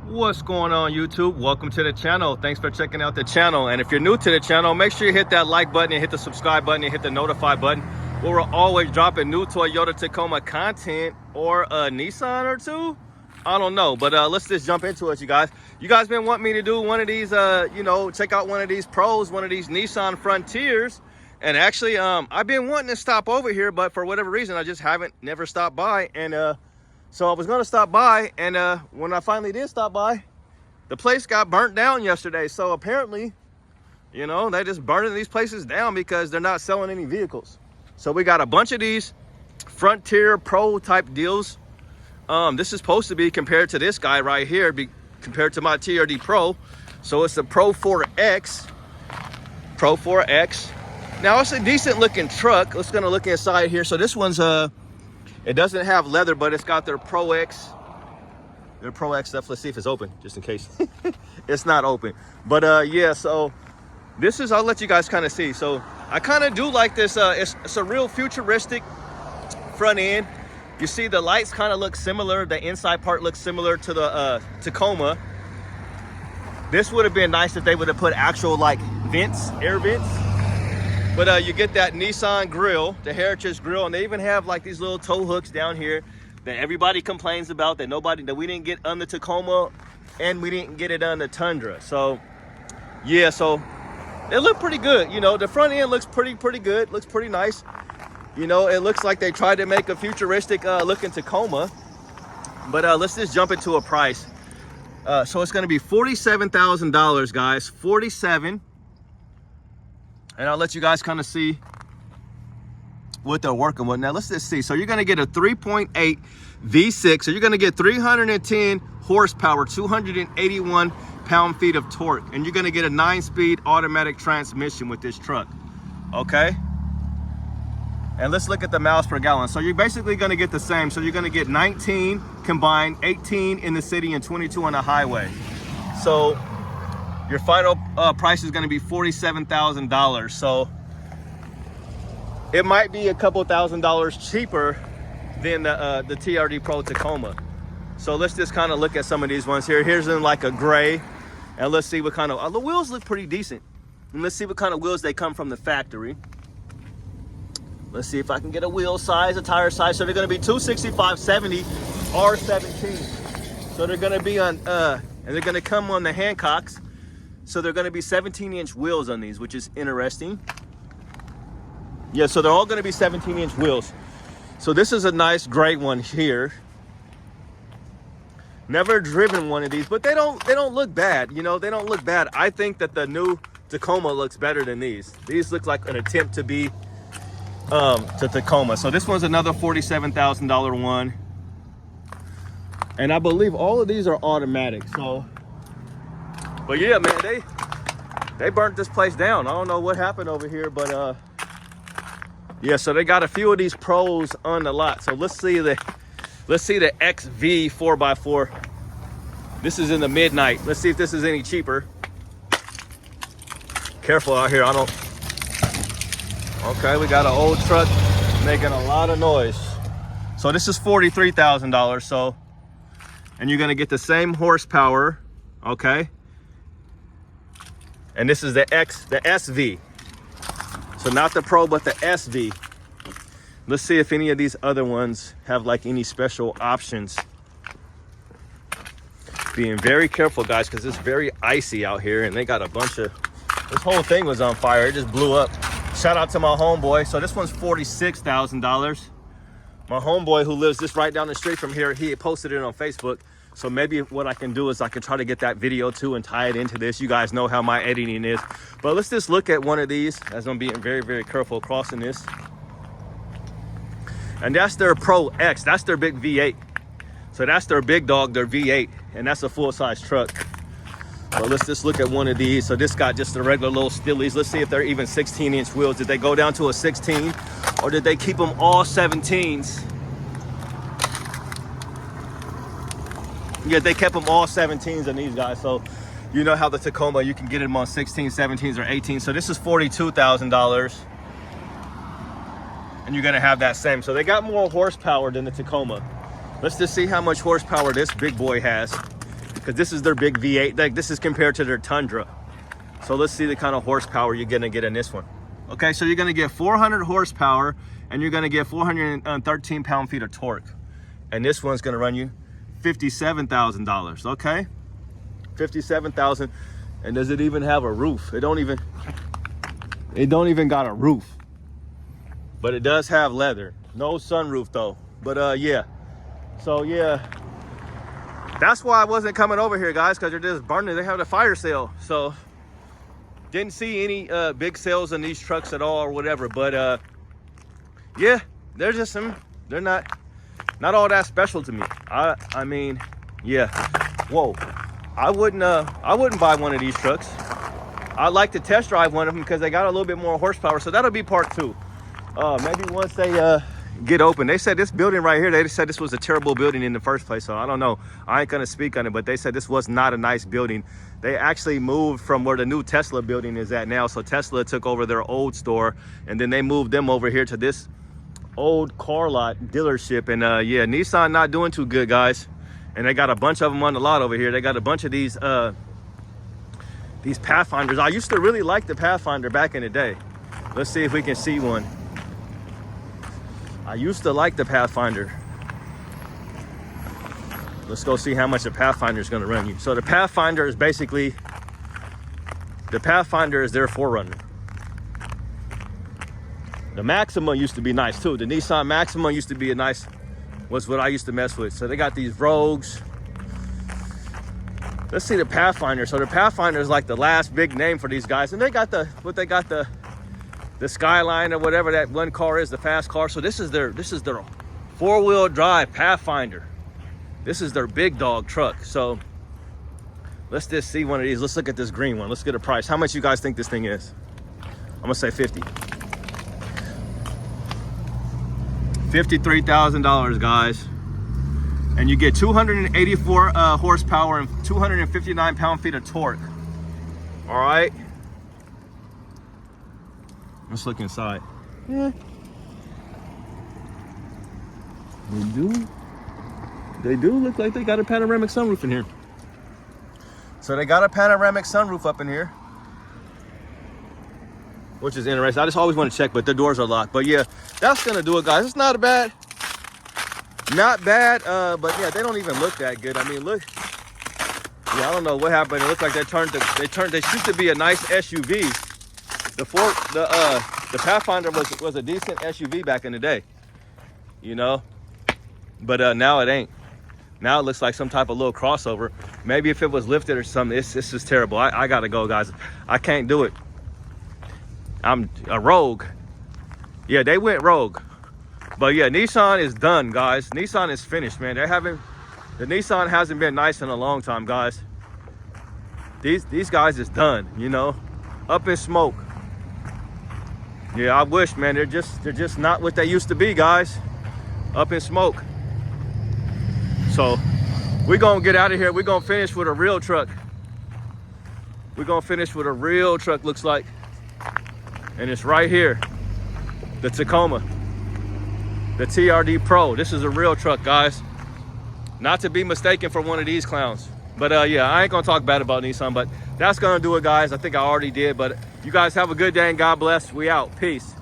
What's going on, YouTube? Welcome to the channel. Thanks for checking out the channel. And if you're new to the channel, make sure you hit that like button and hit the subscribe button and hit the notify button. We're always dropping new Toyota Tacoma content or a Nissan or two. I don't know, but let's just jump into it, you guys. You guys been wanting me to do one of these, check out one of these pros, one of these Nissan Frontiers. And actually, I've been wanting to stop over here, but for whatever reason, I just never stopped by. And so I was going to stop by, and when I finally did stop by, the place got burnt down yesterday. So apparently, they just burning these places down because they're not selling any vehicles. So we got a bunch of these Frontier Pro type deals. This is supposed to be compared to this guy right here, compared to my TRD Pro. So it's the Pro 4X. Pro 4X. Now it's a decent looking truck. Let's gonna look inside here. So this one's it doesn't have leather, but it's got their Pro X. Their Pro X stuff. Let's see if it's open, just in case. It's not open. But yeah, so this is, I'll let you guys kind of see. So I kind of do like this. It's a real futuristic front end. You see the lights kind of look similar. The inside part looks similar to the Tacoma. This would have been nice if they would have put actual like vents, air vents. But you get that Nissan grill, the Heritage grill, and they even have like these little tow hooks down here that everybody complains about, that we didn't get on the Tacoma and we didn't get it on the Tundra. So yeah, so it looked pretty good. The front end looks pretty good, looks pretty nice. It looks like they tried to make a futuristic looking Tacoma. But let's just jump into a price. So it's going to be $47,000, guys. 47. And I'll let you guys kind of see what they're working with. Now let's just see. So you're going to get a 3.8 V6. So you're going to get 310 horsepower, 281 pound-feet of torque. And you're going to get a 9-speed automatic transmission with this truck. Okay. And let's look at the miles per gallon. So you're basically going to get the same. So you're going to get 19 combined, 18 in the city and 22 on the highway. So your final price is going to be $47,000. So it might be a couple $1,000s cheaper than the TRD Pro Tacoma. So let's just kind of look at some of these ones here. Here's in like a gray. And let's see what kind of, the wheels look pretty decent. And let's see what kind of wheels they come from the factory. Let's see if I can get a wheel size, a tire size. So they're going to be 265/70 R17. So they're going to be on, and they're going to come on the Hancocks. So they're going to be 17-inch wheels on these, which is interesting. Yeah, so they're all going to be 17-inch wheels. So this is a nice gray one here. Never driven one of these, but they don't look bad. They don't look bad. I think that the new Tacoma looks better than these. These look like an attempt to be to Tacoma. So this one's another $47,000 one. And I believe all of these are automatic. So, but yeah, man, they burnt this place down. I don't know what happened over here, but yeah, so they got a few of these pros on the lot. So let's see the XV 4x4. This is in the midnight. Let's see if this is any cheaper. Careful out here, okay, we got an old truck making a lot of noise. So this is $43,000. So, and you're gonna get the same horsepower, okay? And this is the SV. So not the Pro, but the SV. Let's see if any of these other ones have like any special options. Being very careful, guys, because it's very icy out here, and they got a bunch of, this whole thing was on fire. It just blew up. Shout out to my homeboy. So this one's $46,000. My homeboy who lives just right down the street from here, he posted it on Facebook. So maybe what I can do is I can try to get that video too and tie it into this. You guys know how my editing is. But let's just look at one of these, as I'm being very, very careful crossing this. And that's their Pro X. That's their big V8. So that's their big dog, their V8. And that's a full-size truck. Well, let's just look at one of these. So this got just the regular little stillies. Let's see if they're even 16-inch wheels. Did they go down to a 16? Or did they keep them all 17s? Yeah, they kept them all 17s on these guys. So you know how the Tacoma, you can get them on 16s, 17s, or 18s. So this is $42,000. And you're gonna have that same. So they got more horsepower than the Tacoma. Let's just see how much horsepower this big boy has. because this is their big V8. Like, this is compared to their Tundra. So let's see the kind of horsepower you're gonna get in this one. Okay, so you're gonna get 400 horsepower and you're gonna get 413 pound-feet of torque. And this one's gonna run you $57,000, okay? $57,000. And does it even have a roof? It don't even got a roof. But it does have leather. No sunroof though. But yeah. So yeah. That's why I wasn't coming over here, guys, because they're just burning. They have a fire sale. So didn't see any big sales on these trucks at all or whatever. But yeah, they're just they're not all that special to me. I mean, yeah. Whoa. I wouldn't buy one of these trucks. I'd like to test drive one of them because they got a little bit more horsepower. So that'll be part 2. Maybe once they get open. They said this building right here, they said this was a terrible building in the first place. So I don't know. I ain't gonna speak on it, but they said this was not a nice building. They actually moved from where the new Tesla building is at now. So Tesla took over their old store and then they moved them over here to this old car lot dealership. And yeah, Nissan not doing too good, guys. And they got a bunch of them on the lot over here. They got a bunch of these Pathfinders. I used to really like the Pathfinder back in the day. Let's see if we can see one. I used to like the Pathfinder. Let's go see how much the Pathfinder is going to run you. So the Pathfinder is basically, the Pathfinder is their Forerunner. The Maxima used to be nice too. The Nissan Maxima used to be a nice, was what I used to mess with. So they got these Rogues. Let's see the Pathfinder. So the Pathfinder is like the last big name for these guys. And they got the Skyline or whatever that one car is, the fast car. So this is their 4-wheel drive Pathfinder. This is their big dog truck. So let's just see one of these. Let's look at this green one. Let's get a price. How much you guys think this thing is? I'm gonna say 50. $53,000, guys. And you get 284 horsepower and 259 pound-feet of torque. All right. Let's look inside. Yeah. They do look like they got a panoramic sunroof in here. So they got a panoramic sunroof up in here, which is interesting. I just always want to check, but the doors are locked. But yeah, that's gonna do it, guys. It's not bad. Not bad, but yeah, they don't even look that good. I mean, look. Yeah, I don't know what happened. It looks like they used to be a nice SUV. The Pathfinder was a decent SUV back in the day, you know, but now it ain't. Now it looks like some type of little crossover. Maybe if it was lifted or something. This is terrible. I gotta go, guys. I can't do it. I'm a rogue. Yeah, they went rogue. But yeah, Nissan is done, guys. Nissan is finished, man. The Nissan hasn't been nice in a long time, guys. These guys is done, you know, up in smoke. Yeah, I wish, man. They're just not what they used to be, guys. Up in smoke. So we're gonna get out of here. We're gonna finish with a real truck. We're gonna finish with a real truck, looks like. And it's right here, the Tacoma, the TRD Pro. This is a real truck, guys. Not to be mistaken for one of these clowns. But yeah, I ain't gonna talk bad about Nissan, but that's gonna do it, guys. I think I already did, but you guys have a good day and God bless. We out. Peace.